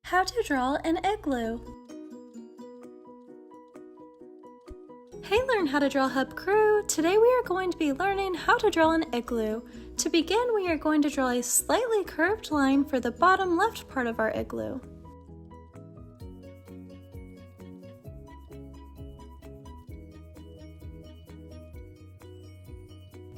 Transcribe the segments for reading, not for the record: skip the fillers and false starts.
How to draw an igloo. Hey Learn How to Draw Hub crew! Today we are going to be learning how to draw an igloo. To begin, we are going to draw a slightly curved line for the bottom left part of our igloo.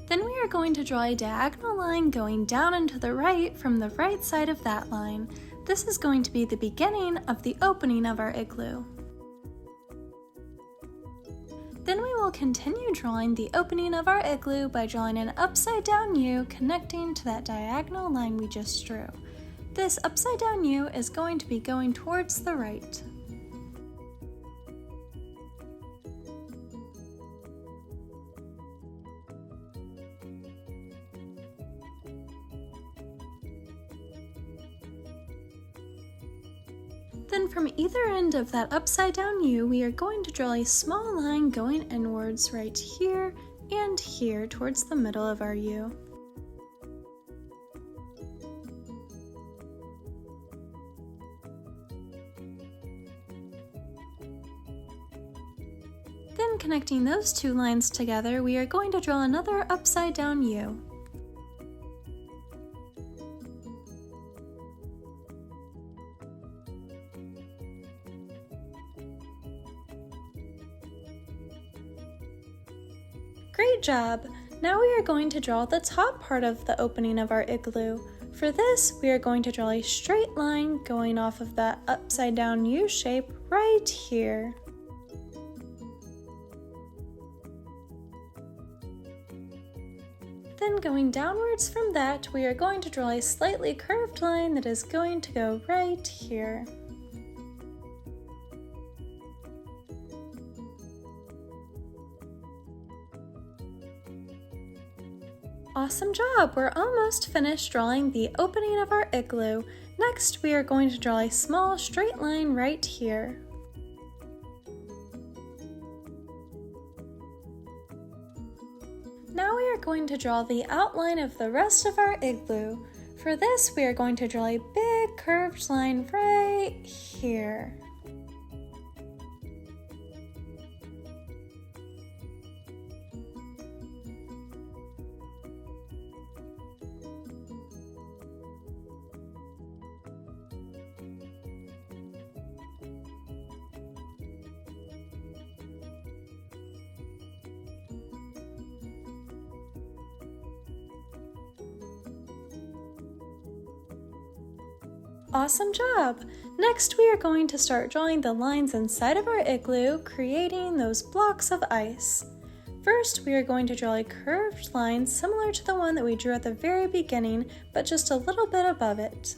Then we are going to draw a diagonal line going down and to the right from the right side of that line. This is going to be the beginning of the opening of our igloo. Then we will continue drawing the opening of our igloo by drawing an upside down U connecting to that diagonal line we just drew. This upside down U is going to be going towards the right. Then from either end of that upside down U, we are going to draw a small line going inwards right here and here towards the middle of our U. Then connecting those two lines together, we are going to draw another upside down U. Great job! Now we are going to draw the top part of the opening of our igloo. For this, we are going to draw a straight line going off of that upside down U shape right here. Then going downwards from that, we are going to draw a slightly curved line that is going to go right here. Awesome job! We're almost finished drawing the opening of our igloo. Next, we are going to draw a small straight line right here. Now we are going to draw the outline of the rest of our igloo. For this, we are going to draw a big curved line right here. Awesome job! Next, we are going to start drawing the lines inside of our igloo, creating those blocks of ice. First, we are going to draw a curved line similar to the one that we drew at the very beginning, but just a little bit above it.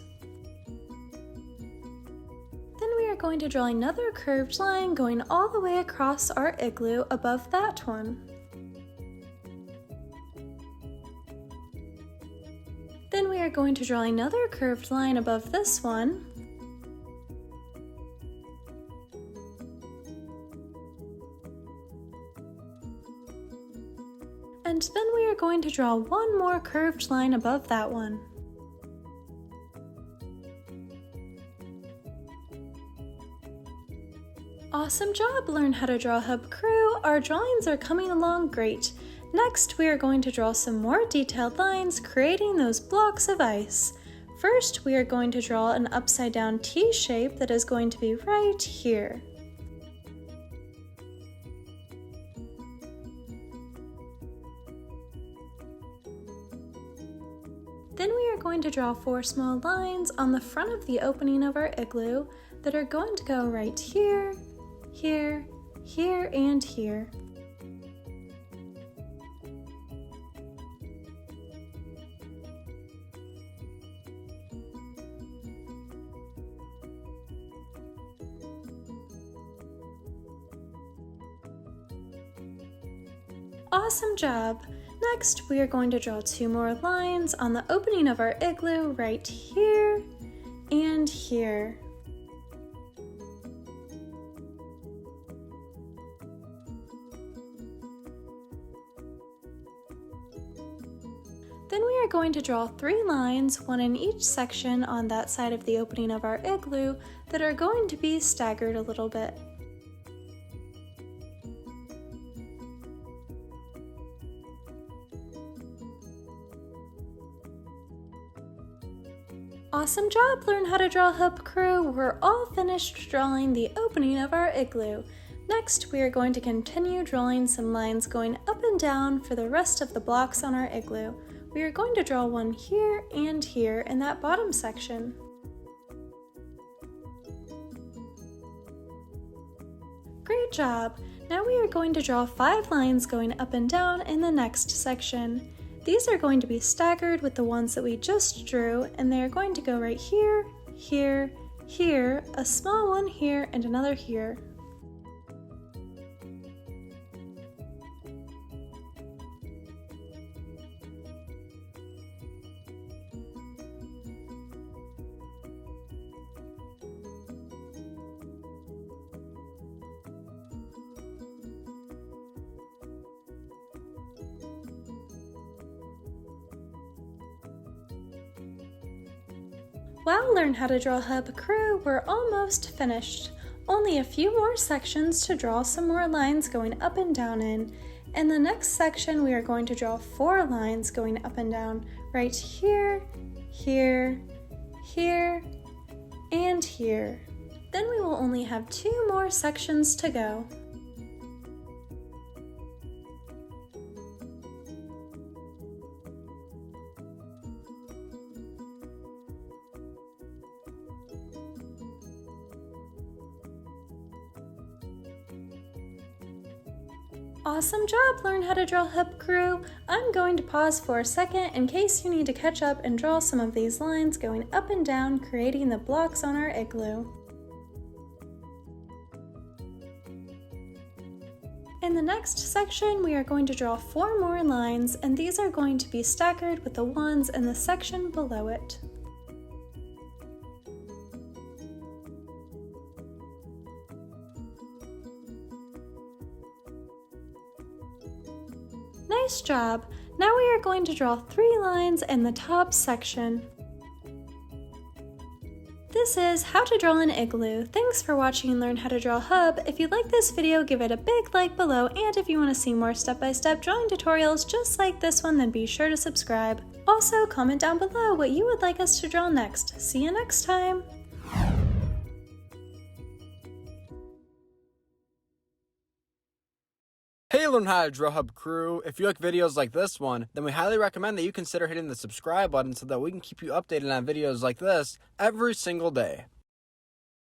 Then we are going to draw another curved line going all the way across our igloo above that one. Then we are going to draw another curved line above this one. And then we are going to draw one more curved line above that one. Awesome job, Learn How to Draw Hub crew! Our drawings are coming along great. Next, we are going to draw some more detailed lines, creating those blocks of ice. First, we are going to draw an upside down T shape that is going to be right here. Then we are going to draw 4 small lines on the front of the opening of our igloo that are going to go right here, here, here, and here. Awesome job! Next, we are going to draw 2 more lines on the opening of our igloo right here and here. Then we are going to draw 3 lines, one in each section on that side of the opening of our igloo, that are going to be staggered a little bit. Awesome job, Learn How to Draw Hub crew! We're all finished drawing the opening of our igloo. Next, we are going to continue drawing some lines going up and down for the rest of the blocks on our igloo. We are going to draw one here and here in that bottom section. Great job! Now we are going to draw 5 lines going up and down in the next section. These are going to be staggered with the ones that we just drew, and they are going to go right here, here, here, a small one here, and another here. Wow, Learn How to Draw Hub crew, we're almost finished. Only a few more sections to draw some more lines going up and down in. In the next section, we are going to draw 4 lines going up and down, right here, here, here, and here. Then we will only have 2 more sections to go. Awesome job, Learn How to Draw Hub crew! I'm going to pause for a second in case you need to catch up and draw some of these lines going up and down, creating the blocks on our igloo. In the next section, we are going to draw 4 more lines, and these are going to be staggered with the ones in the section below it. Nice job! Now we are going to draw 3 lines in the top section. This is how to draw an igloo. Thanks for watching Learn How to Draw Hub. If you like this video, give it a big like below, and if you want to see more step-by-step drawing tutorials just like this one, then be sure to subscribe. Also, comment down below what you would like us to draw next. See you next time! Hey Learn How to Draw Hub crew, if you like videos like this one, then we highly recommend that you consider hitting the subscribe button so that we can keep you updated on videos like this every single day.